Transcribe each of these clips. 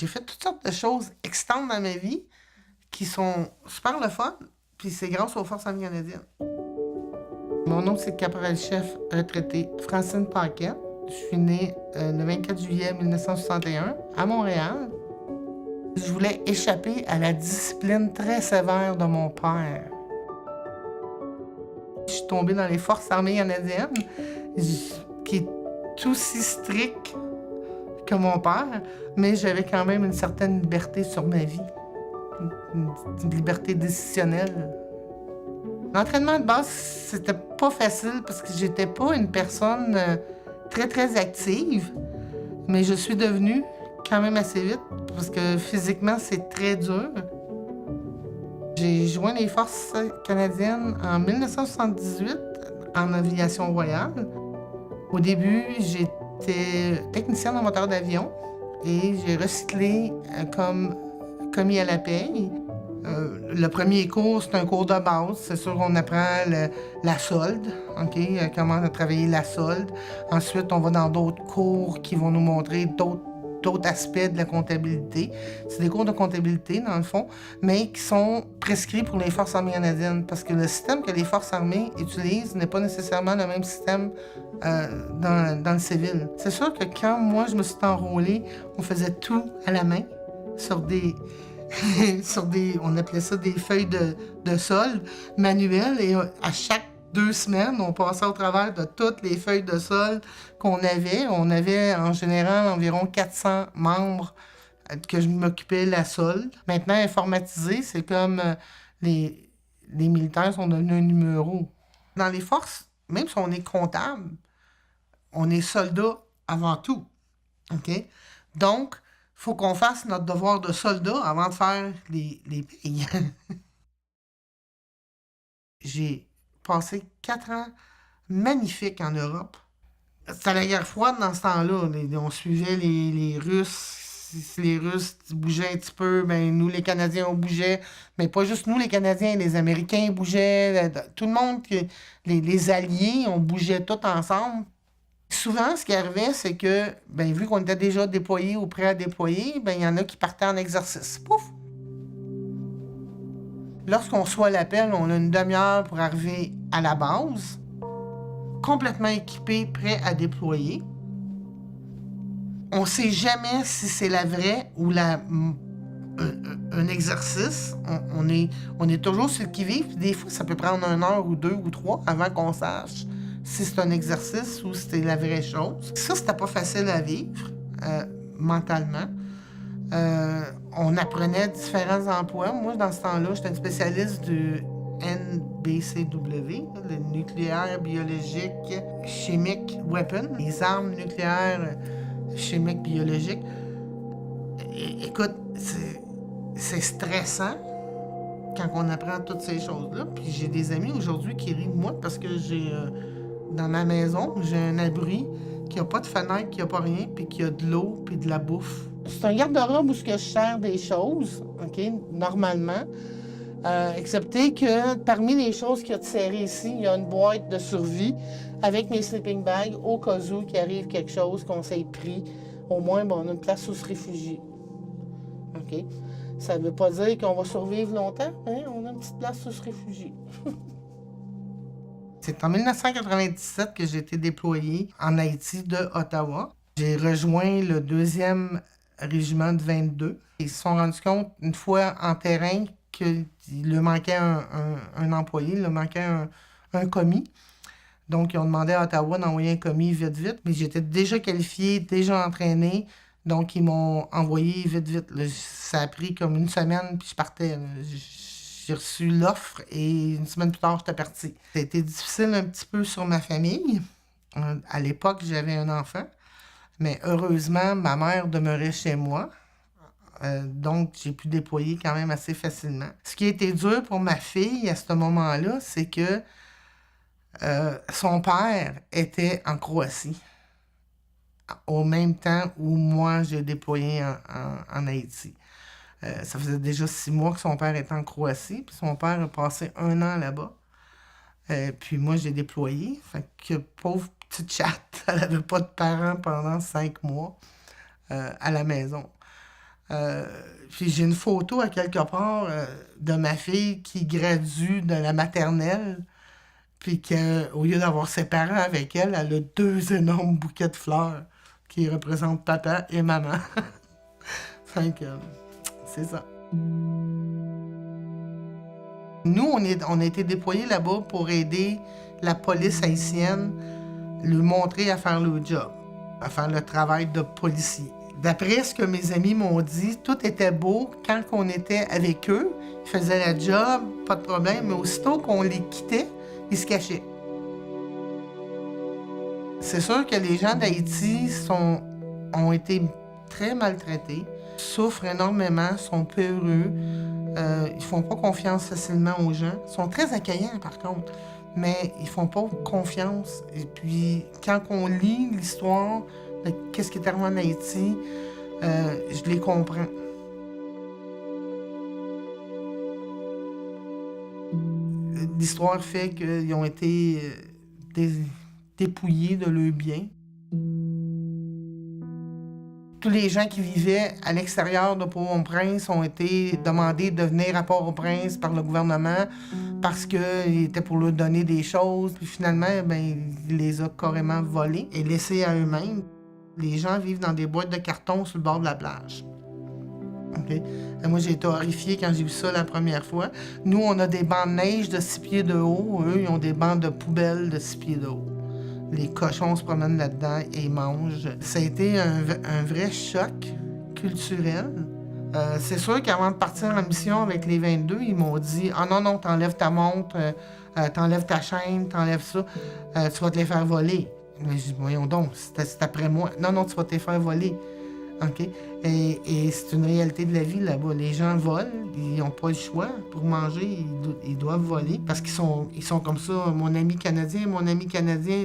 j'ai fait toutes sortes de choses excitantes dans ma vie qui sont super le fun, puis c'est grâce aux Forces armées canadiennes. Mon nom, c'est caporal-chef retraité Francine Paquette. Je suis née le 24 juillet 1961 à Montréal. Je voulais échapper à la discipline très sévère de mon père. Je suis tombée dans les Forces armées canadiennes, qui est aussi strict que mon père, mais j'avais quand même une certaine liberté sur ma vie, une liberté décisionnelle. L'entraînement de base, c'était pas facile parce que j'étais pas une personne très active, mais je suis devenue quand même assez vite parce que physiquement, c'est très dur. J'ai joint les Forces canadiennes en 1978 en aviation royale. Au début, j'étais technicienne en moteur d'avion et j'ai recyclé comme commis à la paye. Le premier cours, c'est un cours de base. C'est sûr qu'on apprend la solde, OK? Comment travailler la solde. Ensuite, on va dans d'autres cours qui vont nous montrer d'autres aspects de la comptabilité. C'est des cours de comptabilité, dans le fond, mais qui sont prescrits pour les Forces armées canadiennes parce que le système que les Forces armées utilisent n'est pas nécessairement le même système dans le civil. C'est sûr que quand moi, je me suis enrôlée, on faisait tout à la main sur des... on appelait ça des feuilles de solde manuelles et à chaque 2 semaines, on passait au travers de toutes les feuilles de solde qu'on avait. On avait en général environ 400 membres que je m'occupais de la solde. Maintenant, informatisé, c'est comme les militaires sont devenus un numéro. Dans les forces, même si on est comptable, on est soldat avant tout. OK? Donc, il faut qu'on fasse notre devoir de soldat avant de faire les pays. J'ai passé 4 ans magnifiques en Europe. C'était la guerre froide dans ce temps-là. On suivait les Russes. Si les Russes bougeaient un petit peu, ben nous, les Canadiens, on bougeait. Mais pas juste nous, les Canadiens, les Américains bougeaient. Tout le monde, les Alliés, on bougeait tous ensemble. Souvent, ce qui arrivait, c'est que, ben, vu qu'on était déjà déployés ou prêts à déployer, ben, il y en a qui partaient en exercice. Pouf! Lorsqu'on reçoit l'appel, on a une demi-heure pour arriver à la base, complètement équipé, prêt à déployer. On ne sait jamais si c'est la vraie ou un exercice. On est toujours sur le qui-vive. Des fois, ça peut prendre 1 heure ou 2 ou 3 avant qu'on sache si c'est un exercice ou si c'est la vraie chose. Ça, c'était pas facile à vivre mentalement. On apprenait différents emplois. Moi, dans ce temps-là, j'étais une spécialiste du NBCW, le nucléaire, biologique, chimique, weapon, les armes nucléaires, chimiques, biologiques. Écoute, c'est stressant quand on apprend toutes ces choses-là. Puis j'ai des amis aujourd'hui qui rient de moi parce que j'ai... dans ma maison, j'ai un abri qui n'a pas de fenêtre, qui n'a pas rien, puis qui a de l'eau, puis de la bouffe. C'est un garde-robe où je sers des choses, OK, normalement. Excepté que parmi les choses qu'il y a de serré ici, il y a une boîte de survie avec mes sleeping bags au cas où qu'il arrive quelque chose, qu'on s'est pris. Au moins, bon, on a une place où se réfugier. OK? Ça ne veut pas dire qu'on va survivre longtemps, mais on a une petite place où se réfugier. C'est en 1997 que j'ai été déployé en Haïti de Ottawa. J'ai rejoint le 2e régiment de 22. Ils se sont rendus compte, une fois en terrain, qu'il leur manquait un employé, il leur manquait un commis. Donc, ils ont demandé à Ottawa d'envoyer un commis vite. Mais j'étais déjà qualifié, déjà entraîné. Donc, ils m'ont envoyé vite. Là, ça a pris comme 1 semaine, puis je partais. J'ai reçu l'offre et 1 semaine plus tard, j'étais parti. Ça a été difficile un petit peu sur ma famille. À l'époque, j'avais un enfant. Mais heureusement, ma mère demeurait chez moi. Donc, j'ai pu déployer quand même assez facilement. Ce qui a été dur pour ma fille à ce moment-là, c'est que son père était en Croatie. Au même temps où moi, j'ai déployé en Haïti. Ça faisait déjà 6 mois que son père était en Croatie, puis son père a passé 1 an là-bas. Puis moi, j'ai déployé. Fait que pauvre petite chatte, elle n'avait pas de parents pendant 5 mois à la maison. Euh, Puis j'ai une photo à quelque part de ma fille qui gradue de la maternelle, puis qu'au lieu d'avoir ses parents avec elle, elle a 2 énormes bouquets de fleurs qui représentent papa et maman. Fait que c'est ça. Nous, on a été déployés là-bas pour aider la police haïtienne, lui montrer à faire le job, à faire le travail de policier. D'après ce que mes amis m'ont dit, tout était beau quand on était avec eux. Ils faisaient la job, pas de problème, mais aussitôt qu'on les quittait, ils se cachaient. C'est sûr que les gens d'Haïti ont été très maltraités, souffrent énormément, sont peureux, ils font pas confiance facilement aux gens. Ils sont très accueillants par contre, mais ils font pas confiance. Et puis quand on lit l'histoire de qu'est-ce qui est arrivé en Haïti, je les comprends. L'histoire fait qu'ils ont été dépouillés de leurs biens. Tous les gens qui vivaient à l'extérieur de Port-au-Prince ont été demandés de venir à Port-au-Prince par le gouvernement parce qu'il était pour leur donner des choses. Puis finalement, il les a carrément volés et laissés à eux-mêmes. Les gens vivent dans des boîtes de carton sur le bord de la plage. Okay? Et moi, j'ai été horrifiée quand j'ai vu ça la première fois. Nous, on a des bancs de neige de 6 pieds de haut. Eux, ils ont des bancs de poubelle de 6 pieds de haut. Les cochons se promènent là-dedans et ils mangent. Ça a été un vrai choc culturel. C'est sûr qu'avant de partir en mission avec les 22, ils m'ont dit « Ah non, non, t'enlèves ta montre, t'enlèves ta chaîne, t'enlèves ça, tu vas te les faire voler. » Mais je dis « Voyons donc, c'est après moi. » « Non, non, tu vas te les faire voler. » OK? Et c'est une réalité de la vie là-bas. Les gens volent, ils n'ont pas le choix. Pour manger, ils doivent voler parce qu'ils sont comme ça. Mon ami canadien,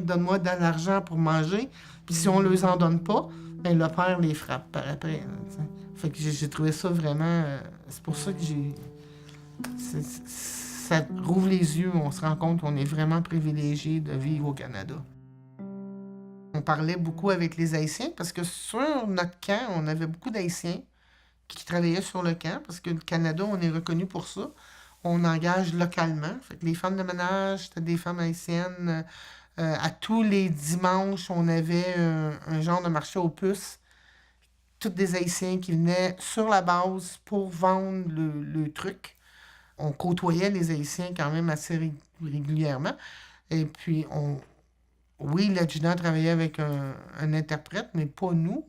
donne-moi de l'argent pour manger. Puis si on ne leur en donne pas, le père les frappe par après. Fait que j'ai trouvé ça vraiment... c'est pour ça que ça rouvre les yeux. On se rend compte qu'on est vraiment privilégié de vivre au Canada. On parlait beaucoup avec les Haïtiens parce que sur notre camp, on avait beaucoup d'Haïtiens qui travaillaient sur le camp parce que le Canada, on est reconnu pour ça. On engage localement. Fait que les femmes de ménage, c'était des femmes haïtiennes. À tous les dimanches, on avait un genre de marché aux puces. Toutes des Haïtiens qui venaient sur la base pour vendre le truc. On côtoyait les Haïtiens quand même assez régulièrement. Et puis, oui, l'adjudant travaillait avec un interprète, mais pas nous.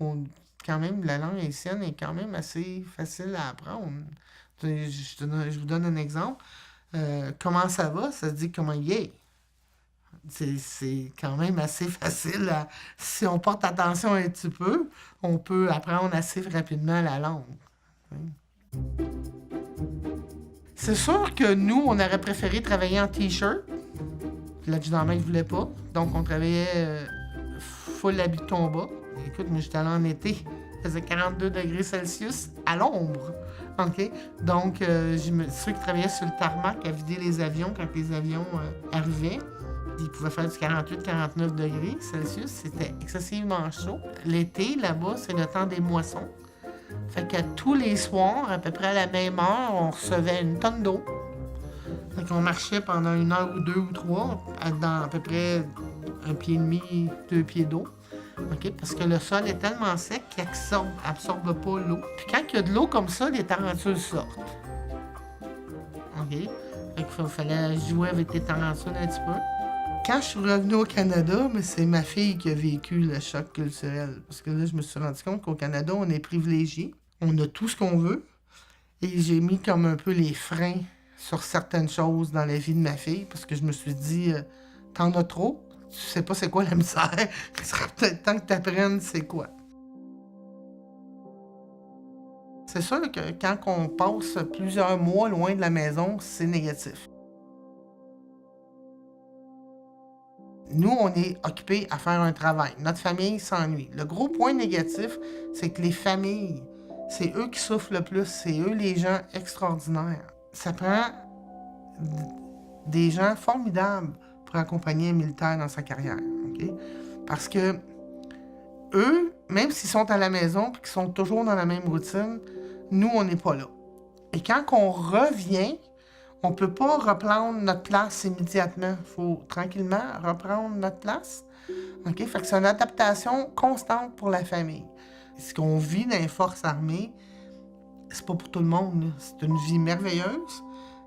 Quand même, la langue haïtienne est quand même assez facile à apprendre. Je vous donne un exemple. Comment ça va? Ça se dit comment il est. C'est quand même assez facile. Si on porte attention un petit peu, on peut apprendre assez rapidement la langue. C'est sûr que nous, on aurait préféré travailler en T-shirt. L'adjudant-maître ne voulait pas. Donc, on travaillait full habit de combat. Écoute, moi, j'étais allé en été. Il faisait 42 degrés Celsius à l'ombre. OK? Donc, ceux qui travaillaient sur le tarmac à vider les avions quand les avions arrivaient, ils pouvaient faire du 48-49 degrés Celsius. C'était excessivement chaud. L'été, là-bas, c'est le temps des moissons. Fait que tous les soirs, à peu près à la même heure, on recevait une tonne d'eau. Fait qu'on marchait pendant 1 heure ou 2 ou 3 dans à peu près 1,5 pied, 2 pieds d'eau. Okay? Parce que le sol est tellement sec qu'il absorbe pas l'eau. Puis quand il y a de l'eau comme ça, les tarentules sortent. OK? Fait qu'il fallait jouer avec les tarentules un petit peu. Quand je suis revenu au Canada, c'est ma fille qui a vécu le choc culturel. Parce que là, je me suis rendu compte qu'au Canada, on est privilégié. On a tout ce qu'on veut. Et j'ai mis comme un peu les freins sur certaines choses dans la vie de ma fille. Parce que je me suis dit, t'en as trop. Tu sais pas c'est quoi la misère. Il serait peut-être temps que t'apprennes c'est quoi. C'est sûr que quand on passe plusieurs mois loin de la maison, c'est négatif. Nous, on est occupés à faire un travail. Notre famille s'ennuie. Le gros point négatif, c'est que les familles, c'est eux qui souffrent le plus. C'est eux les gens extraordinaires. Ça prend des gens formidables pour accompagner un militaire dans sa carrière. Okay? Parce que eux, même s'ils sont à la maison et qu'ils sont toujours dans la même routine, nous, on n'est pas là. Et quand on revient, on ne peut pas reprendre notre place immédiatement. Il faut tranquillement reprendre notre place. OK? Fait que c'est une adaptation constante pour la famille. Ce qu'on vit dans les forces armées, c'est pas pour tout le monde, là. C'est une vie merveilleuse,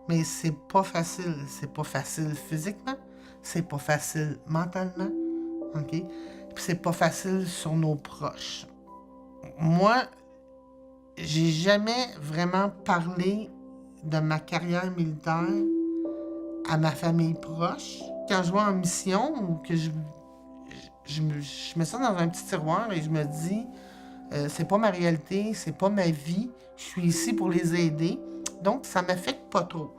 mais c'est pas facile. C'est pas facile physiquement, c'est pas facile mentalement, OK? Puis c'est pas facile sur nos proches. Moi, j'ai jamais vraiment parlé de ma carrière militaire à ma famille proche. Quand je vais en mission ou que je mets ça dans un petit tiroir et je me dis c'est pas ma réalité, c'est pas ma vie, je suis ici pour les aider. Donc, ça m'affecte pas trop.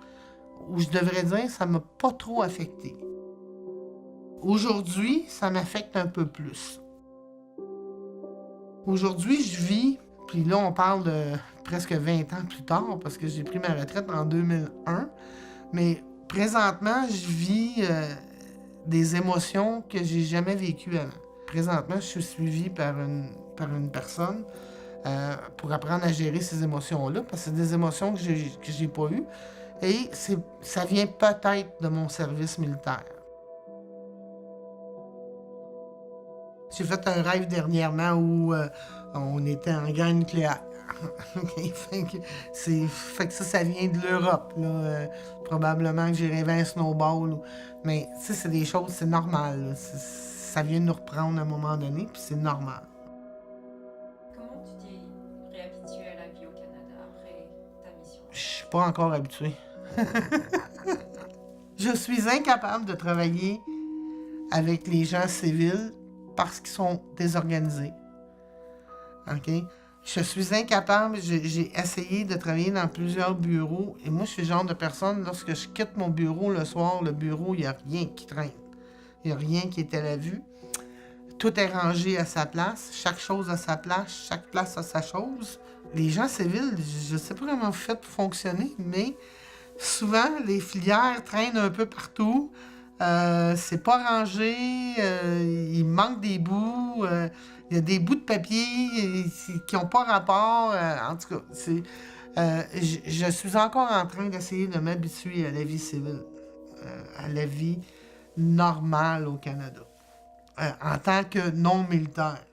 Ou je devrais dire, ça m'a pas trop affecté. Aujourd'hui, ça m'affecte un peu plus. Aujourd'hui, je vis, puis là, on parle de presque 20 ans plus tard, parce que j'ai pris ma retraite en 2001, mais présentement, je vis des émotions que j'ai jamais vécues avant. Présentement, je suis suivi par une personne pour apprendre à gérer ces émotions-là, parce que c'est des émotions que j'ai pas eues, et ça vient peut-être de mon service militaire. J'ai fait un rêve dernièrement où on était en guerre nucléaire. Fait que ça vient de l'Europe. Là. Probablement que j'ai rêvé un snowball. Mais c'est des choses, c'est normal. Là. Ça vient de nous reprendre à un moment donné, puis c'est normal. Comment tu t'es réhabitué à la vie au Canada après ta mission? Je suis pas encore habitué. Je suis incapable de travailler avec les gens civils parce qu'ils sont désorganisés. OK? Je suis incapable, j'ai essayé de travailler dans plusieurs bureaux et moi, je suis le genre de personne, lorsque je quitte mon bureau le soir, le bureau, il n'y a rien qui traîne. Il n'y a rien qui est à la vue. Tout est rangé à sa place, chaque chose à sa place, chaque place a sa chose. Les gens civils, je ne sais pas comment vous faites pour fonctionner, mais souvent, les filières traînent un peu partout. C'est pas rangé, il manque des bouts, il y a des bouts de papier qui n'ont pas rapport. En tout cas, je suis encore en train d'essayer de m'habituer à la vie civile, à la vie normale au Canada, en tant que non-militaire.